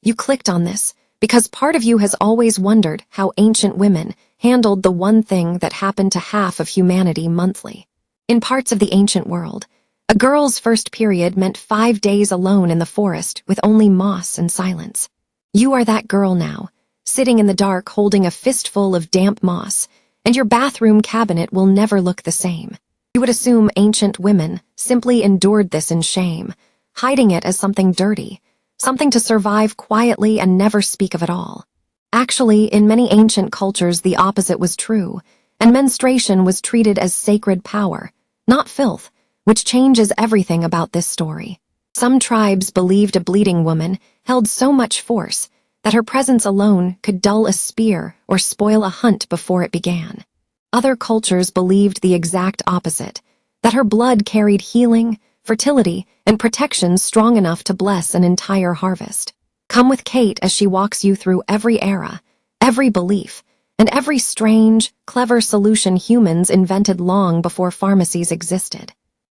You clicked on this because part of you has always wondered how ancient women handled the one thing that happened to half of humanity monthly. In parts of the ancient world, a girl's first period meant 5 days alone in the forest with only moss and silence. You are that girl now, sitting in the dark holding a fistful of damp moss, and your bathroom cabinet will never look the same. You would assume ancient women simply endured this in shame, hiding it as something dirty, something to survive quietly and never speak of at all. Actually, in many ancient cultures, the opposite was true, and menstruation was treated as sacred power, not filth, which changes everything about this story. Some tribes believed a bleeding woman held so much force that her presence alone could dull a spear or spoil a hunt before it began. Other cultures believed the exact opposite, that her blood carried healing, fertility, and protection strong enough to bless an entire harvest. Come with Kate as she walks you through every era, every belief, and every strange, clever solution humans invented long before pharmacies existed.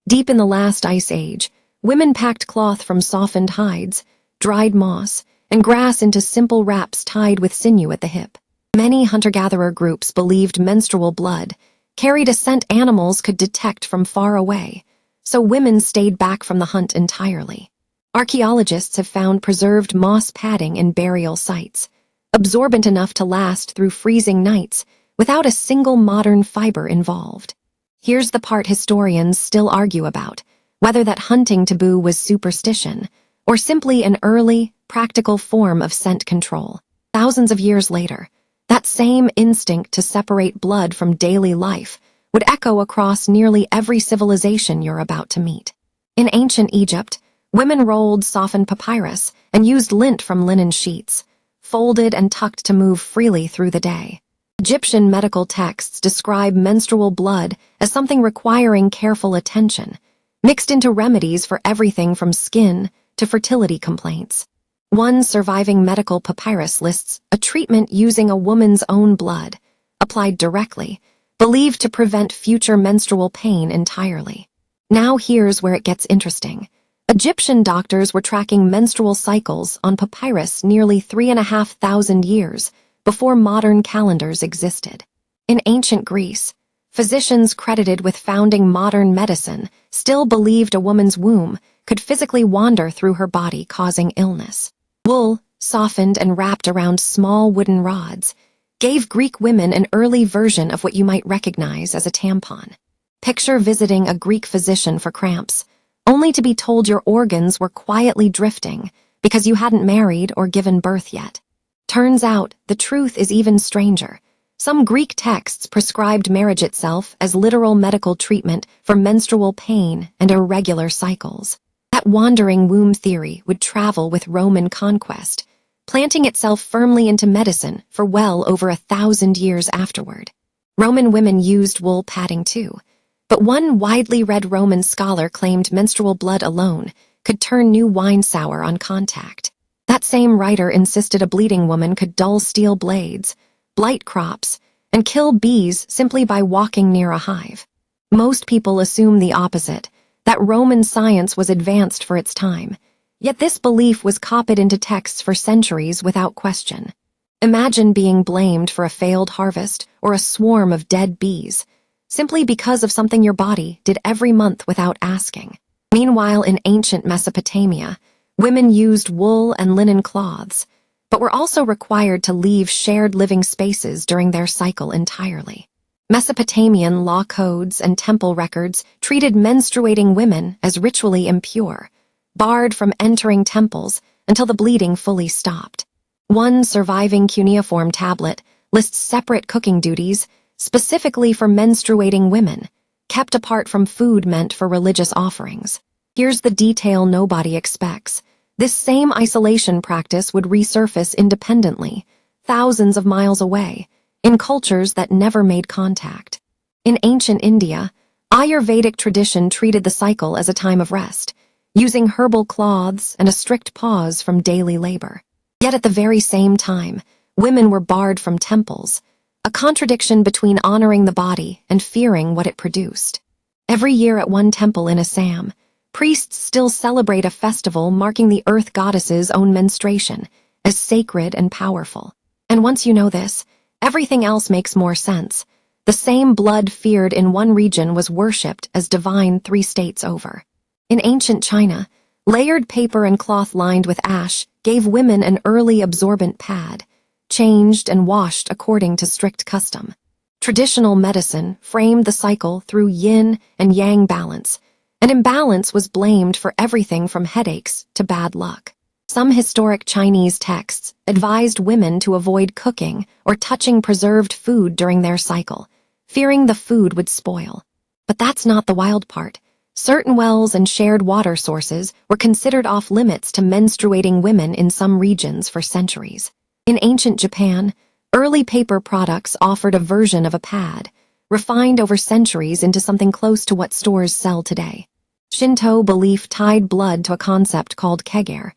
Deep in the last ice age, women packed cloth from softened hides, dried moss, and grass into simple wraps tied with sinew at the hip. Many hunter-gatherer groups believed menstrual blood carried a scent animals could detect from far away, so women stayed back from the hunt entirely. Archaeologists have found preserved moss padding in burial sites, absorbent enough to last through freezing nights without a single modern fiber involved. Here's the part historians still argue about, whether that hunting taboo was superstition or simply an early, practical form of scent control. Thousands of years later, that same instinct to separate blood from daily life would echo across nearly every civilization you're about to meet. In ancient Egypt, women rolled softened papyrus and used lint from linen sheets, folded and tucked to move freely through the day. Egyptian medical texts describe menstrual blood as something requiring careful attention, mixed into remedies for everything from skin to fertility complaints. One surviving medical papyrus lists a treatment using a woman's own blood, applied directly, believed to prevent future menstrual pain entirely. Now here's where it gets interesting. Egyptian doctors were tracking menstrual cycles on papyrus nearly 3,500 years before modern calendars existed. In ancient Greece, physicians credited with founding modern medicine still believed a woman's womb could physically wander through her body, causing illness. Wool, softened and wrapped around small wooden rods, gave Greek women an early version of what you might recognize as a tampon. Picture visiting a Greek physician for cramps, only to be told your organs were quietly drifting because you hadn't married or given birth yet. Turns out, the truth is even stranger. Some Greek texts prescribed marriage itself as literal medical treatment for menstrual pain and irregular cycles. That wandering womb theory would travel with Roman conquest, planting itself firmly into medicine for well over 1,000 years afterward. Roman women used wool padding too, but one widely read Roman scholar claimed menstrual blood alone could turn new wine sour on contact. That same writer insisted a bleeding woman could dull steel blades, blight crops, and kill bees simply by walking near a hive. Most people assume the opposite, that Roman science was advanced for its time, yet this belief was copied into texts for centuries without question. Imagine being blamed for a failed harvest or a swarm of dead bees, simply because of something your body did every month without asking. Meanwhile, in ancient Mesopotamia, women used wool and linen cloths, but were also required to leave shared living spaces during their cycle entirely. Mesopotamian law codes and temple records treated menstruating women as ritually impure, barred from entering temples until the bleeding fully stopped. One surviving cuneiform tablet lists separate cooking duties specifically for menstruating women, kept apart from food meant for religious offerings. Here's the detail nobody expects. This same isolation practice would resurface independently, thousands of miles away, in cultures that never made contact. In ancient India, Ayurvedic tradition treated the cycle as a time of rest, using herbal cloths and a strict pause from daily labor. Yet at the very same time, women were barred from temples, a contradiction between honoring the body and fearing what it produced. Every year at one temple in Assam, priests still celebrate a festival marking the earth goddess's own menstruation, as sacred and powerful. And once you know this, everything else makes more sense. The same blood feared in one region was worshipped as divine 3 states over. In ancient China, layered paper and cloth lined with ash gave women an early absorbent pad, changed and washed according to strict custom. Traditional medicine framed the cycle through yin and yang balance, and imbalance was blamed for everything from headaches to bad luck. Some historic Chinese texts advised women to avoid cooking or touching preserved food during their cycle, fearing the food would spoil. But that's not the wild part. Certain wells and shared water sources were considered off-limits to menstruating women in some regions for centuries. In ancient Japan, early paper products offered a version of a pad, refined over centuries into something close to what stores sell today. Shinto belief tied blood to a concept called kegare,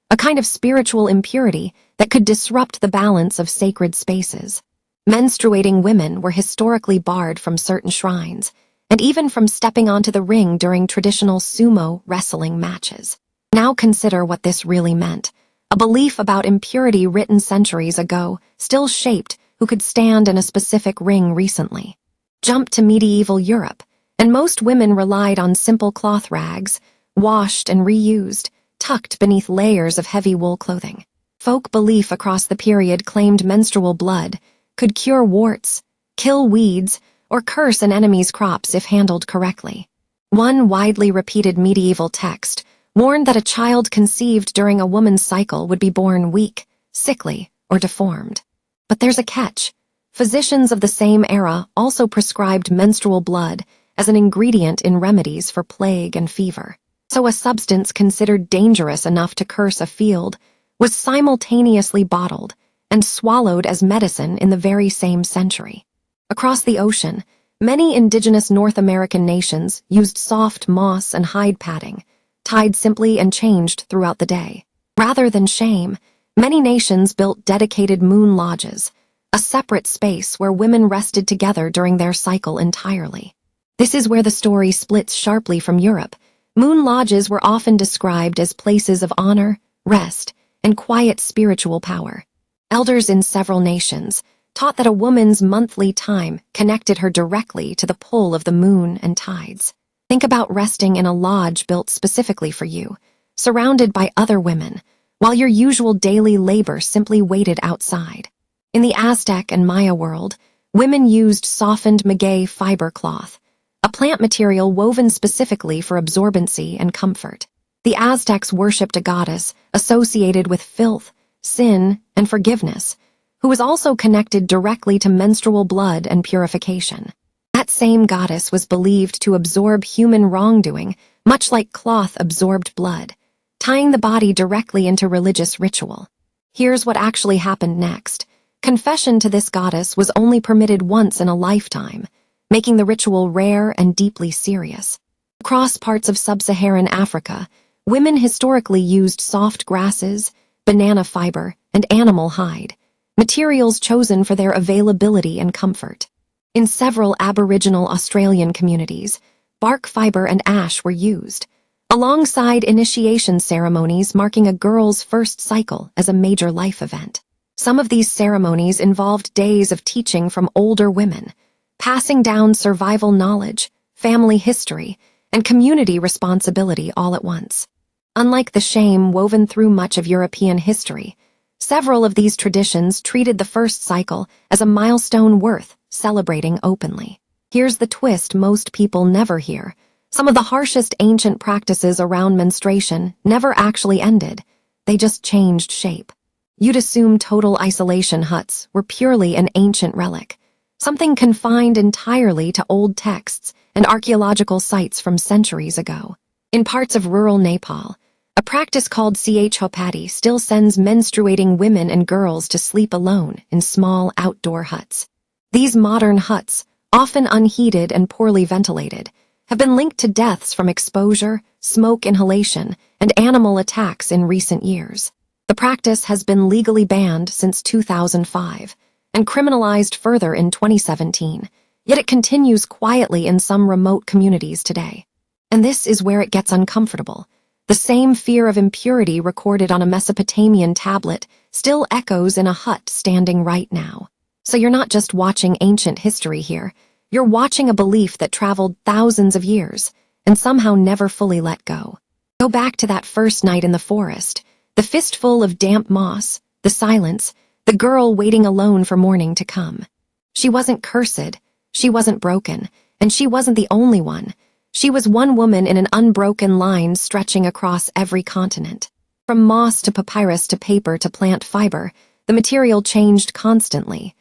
a kind of spiritual impurity that could disrupt the balance of sacred spaces. Menstruating women were historically barred from certain shrines, and even from stepping onto the ring during traditional sumo wrestling matches. Now consider what this really meant. A belief about impurity written centuries ago still shaped who could stand in a specific ring recently. Jump to medieval Europe, and most women relied on simple cloth rags, washed and reused, tucked beneath layers of heavy wool clothing. Folk belief across the period claimed menstrual blood could cure warts, kill weeds, or curse an enemy's crops if handled correctly. One widely repeated medieval text warned that a child conceived during a woman's cycle would be born weak, sickly, or deformed. But there's a catch. Physicians of the same era also prescribed menstrual blood as an ingredient in remedies for plague and fever. So a substance considered dangerous enough to curse a field was simultaneously bottled and swallowed as medicine in the very same century. Across the ocean, many indigenous North American nations used soft moss and hide padding, tied simply and changed throughout the day. Rather than shame, many nations built dedicated moon lodges, a separate space where women rested together during their cycle entirely. This is where the story splits sharply from Europe. Moon lodges were often described as places of honor, rest, and quiet spiritual power. Elders in several nations taught that a woman's monthly time connected her directly to the pull of the moon and tides. Think about resting in a lodge built specifically for you, surrounded by other women, while your usual daily labor simply waited outside. In the Aztec and Maya world, women used softened maguey fiber cloth, a plant material woven specifically for absorbency and comfort. The Aztecs worshipped a goddess associated with filth, sin, and forgiveness, who was also connected directly to menstrual blood and purification. That same goddess was believed to absorb human wrongdoing, much like cloth absorbed blood, tying the body directly into religious ritual. Here's what actually happened next. Confession to this goddess was only permitted once in a lifetime, making the ritual rare and deeply serious. Across parts of sub-Saharan Africa, women historically used soft grasses, banana fiber, and animal hide, materials chosen for their availability and comfort. In several Aboriginal Australian communities, bark fiber and ash were used, alongside initiation ceremonies marking a girl's first cycle as a major life event. Some of these ceremonies involved days of teaching from older women, passing down survival knowledge, family history, and community responsibility all at once. Unlike the shame woven through much of European history, several of these traditions treated the first cycle as a milestone worth celebrating openly. Here's the twist most people never hear. Some of the harshest ancient practices around menstruation never actually ended. They just changed shape. You'd assume total isolation huts were purely an ancient relic, something confined entirely to old texts and archaeological sites from centuries ago. In parts of rural Nepal, a practice called chhopati still sends menstruating women and girls to sleep alone in small outdoor huts. These modern huts, often unheated and poorly ventilated, have been linked to deaths from exposure, smoke inhalation, and animal attacks in recent years. The practice has been legally banned since 2005 and criminalized further in 2017, yet it continues quietly in some remote communities today. And this is where it gets uncomfortable. The same fear of impurity recorded on a Mesopotamian tablet still echoes in a hut standing right now. So you're not just watching ancient history here, you're watching a belief that traveled thousands of years and somehow never fully let go. Go back to that first night in the forest, the fistful of damp moss, the silence, the girl waiting alone for morning to come. She wasn't cursed, she wasn't broken, and she wasn't the only one. She was one woman in an unbroken line stretching across every continent. From moss to papyrus to paper to plant fiber, the material changed constantly.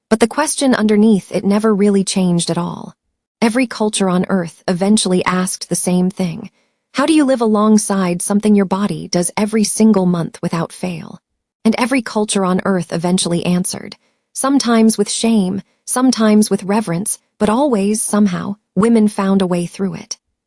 But the question underneath it never really changed at all. Every culture on Earth eventually asked the same thing. How do you live alongside something your body does every single month without fail? And every culture on Earth eventually answered. Sometimes with shame, sometimes with reverence, but always, somehow, women found a way through it.